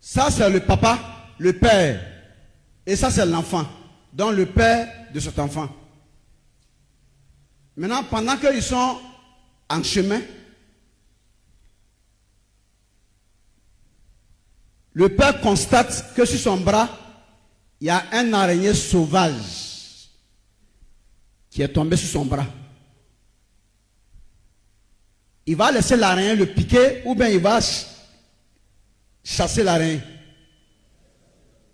Ça, c'est le papa, le père. Et ça, c'est l'enfant. Donc, le père de cet enfant. Maintenant, pendant qu'ils sont en chemin, le père constate que sur son bras, il y a un araignée sauvage qui est tombé sur son bras. Il va laisser l'araignée le piquer ou bien il va chasser l'araignée.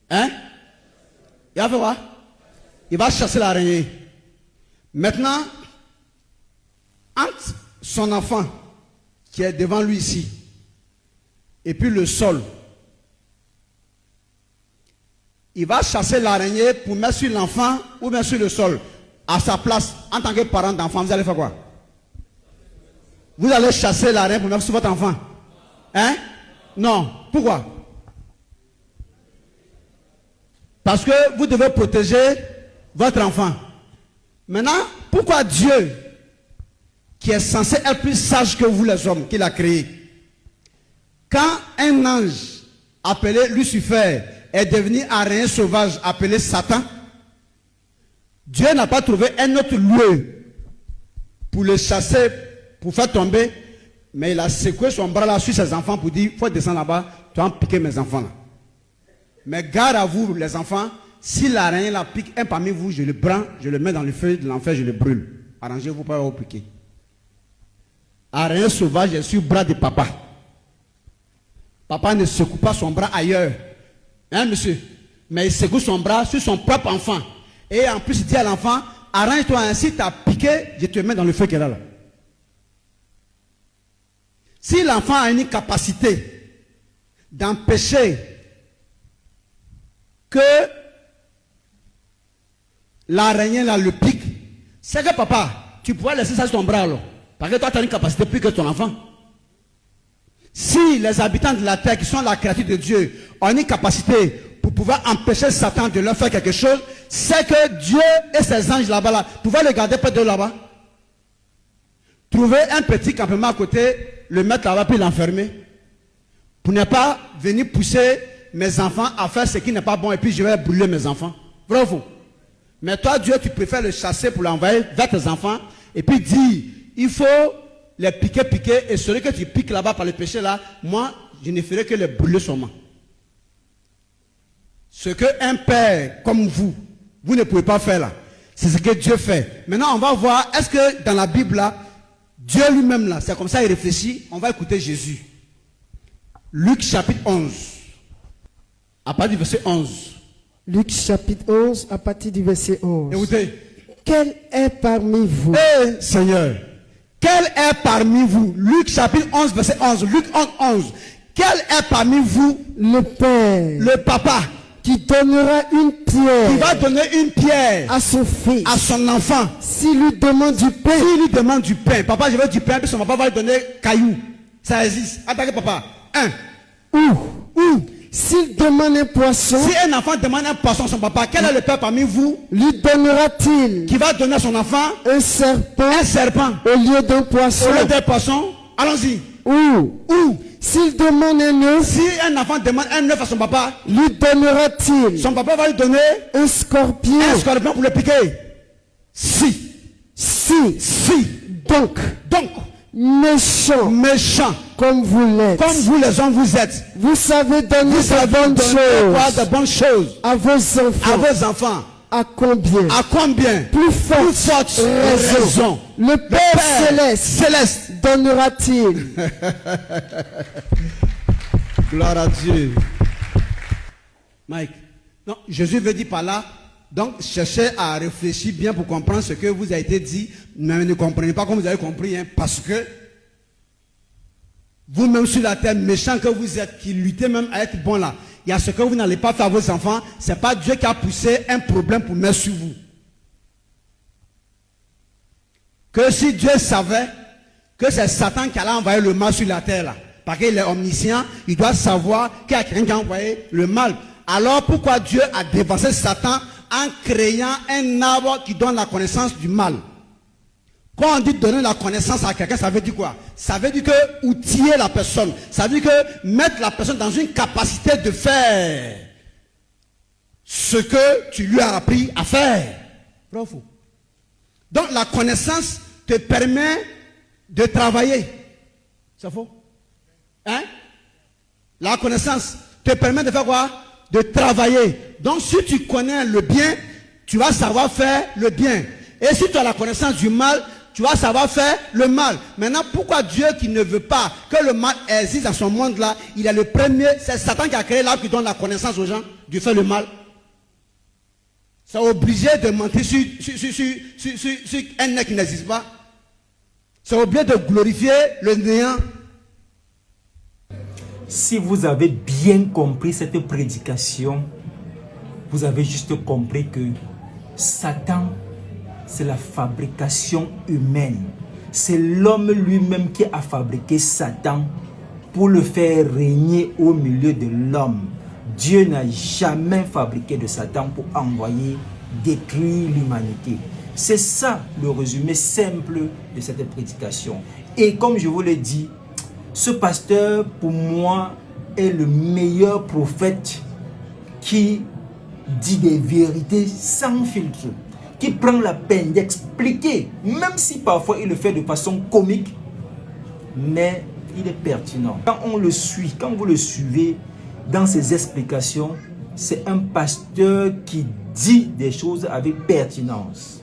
Hein? Il va faire quoi? Il va chasser l'araignée. Maintenant, entre son enfant qui est devant lui ici et puis le sol, il va chasser l'araignée pour mettre sur l'enfant ou bien sur le sol. À sa place, en tant que parent d'enfant, vous allez faire quoi? Vous allez chasser l'araignée pour mettre sur votre enfant? Hein? Non. Pourquoi? Parce que vous devez protéger votre enfant. Maintenant, pourquoi Dieu, qui est censé être plus sage que vous les hommes, qu'il a créé, quand un ange appelé Lucifer est devenu araignée sauvage appelé Satan, Dieu n'a pas trouvé un autre lieu pour le chasser, pour faire tomber, mais il a secoué son bras là sur ses enfants pour dire, il faut descendre là-bas, tu vas piquer mes enfants là. Mais garde à vous les enfants, si l'araignée la pique un parmi vous, je le prends, je le mets dans le feu de l'enfer, je le brûle. Arrangez-vous pas à vous piquer. Araignée sauvage est sur le bras de papa. Papa ne secoue pas son bras ailleurs. Hein, monsieur? Mais il secoue son bras sur son propre enfant. Et en plus, il dit à l'enfant, arrange-toi ainsi, t'as piqué, je te mets dans le feu qu'elle a là. Si l'enfant a une capacité d'empêcher que l'araignée là le pique, c'est que papa, tu pourrais laisser ça sur ton bras alors. Parce que toi, tu as une capacité plus que ton enfant. Si les habitants de la terre, qui sont la créature de Dieu, ont une capacité pour pouvoir empêcher Satan de leur faire quelque chose, c'est que Dieu et ses anges là-bas, là, pouvaient le garder près de là-bas. Trouver un petit campement à côté, le mettre là-bas, puis l'enfermer. Pour ne pas venir pousser mes enfants à faire ce qui n'est pas bon, et puis je vais brûler mes enfants. Vrai ou faux? Mais toi, Dieu, tu préfères le chasser pour l'envoyer vers tes enfants, et puis dire, il faut les piquer, et celui que tu piques là-bas par le péché là, moi, je ne ferai que les brûler seulement. Ce qu'un père comme vous ne pouvez pas faire là, c'est ce que Dieu fait. Maintenant, on va voir, est-ce que dans la Bible là, Dieu lui-même là, c'est comme ça il réfléchit. On va écouter Jésus. Luc chapitre 11, à partir du verset 11. Luc chapitre 11, à partir du verset 11. Écoutez. Quel est parmi vous? Eh Seigneur, quel est parmi vous? Luc chapitre 11, verset 11. Luc 11, 11. Quel est parmi vous? Le père. Le papa. Qui donnera une pierre. Qui va donner une pierre. À son fils. À son enfant. S'il lui demande du pain. S'il lui demande du pain. Papa, je veux du pain. Puis son papa va lui donner caillou. Ça existe. Attaquez papa. Ou. S'il demande un poisson. Si un enfant demande un poisson à son papa, quel est le père parmi vous? Lui donnera-t-il. Qui va donner à son enfant? Un serpent. Un serpent. Au lieu d'un poisson. Au lieu d'un poisson. Allons-y. Ou. S'il demande un œuf. Si un enfant demande un œuf à son papa. Lui donnera-t-il. Son papa va lui donner. Un scorpion. Un scorpion pour le piquer. Si. Donc. Méchant. Comme vous l'êtes. Comme vous les hommes vous êtes. Vous savez donner de bonnes choses. À vos enfants. À combien? Plus forte raison. Le Père céleste donnera-t-il. Gloire à Dieu. Mike. Non, Jésus veut dire par là, donc cherchez à réfléchir bien pour comprendre ce que vous a été dit, mais ne comprenez pas comme vous avez compris, hein, parce que vous-même sur la terre, méchant que vous êtes, qui luttez même à être bon là, il y a ce que vous n'allez pas faire à vos enfants, ce n'est pas Dieu qui a poussé un problème pour mettre sur vous. Que si Dieu savait que c'est Satan qui allait envoyer le mal sur la terre là, parce qu'il est omniscient, il doit savoir qu'il y a quelqu'un qui a envoyé le mal. Alors pourquoi Dieu a dévancé Satan en créant un arbre qui donne la connaissance du mal? Quand on dit donner la connaissance à quelqu'un, ça veut dire quoi? Ça veut dire que outiller la personne. Ça veut dire que mettre la personne dans une capacité de faire ce que tu lui as appris à faire. Bravo. Donc la connaissance te permet de travailler. C'est faux? Hein? La connaissance te permet de faire quoi? De travailler. Donc si tu connais le bien, tu vas savoir faire le bien. Et si tu as la connaissance du mal, tu vas savoir faire le mal. Maintenant, pourquoi Dieu qui ne veut pas que le mal existe dans son monde-là, il est le premier, c'est Satan qui a créé l'arbre qui donne la connaissance aux gens de faire le mal. C'est obligé de mentir sur un nez qui n'existe pas. C'est obligé de glorifier le néant. Si vous avez bien compris cette prédication, vous avez juste compris que Satan, c'est la fabrication humaine. C'est l'homme lui-même qui a fabriqué Satan pour le faire régner au milieu de l'homme. Dieu n'a jamais fabriqué de Satan pour envoyer détruire l'humanité. C'est ça le résumé simple de cette prédication. Et comme je vous l'ai dit, ce pasteur pour moi est le meilleur prophète qui dit des vérités sans filtre, qui prend la peine d'expliquer, même si parfois il le fait de façon comique, mais il est pertinent. Quand on le suit, quand vous le suivez dans ses explications, c'est un pasteur qui dit des choses avec pertinence.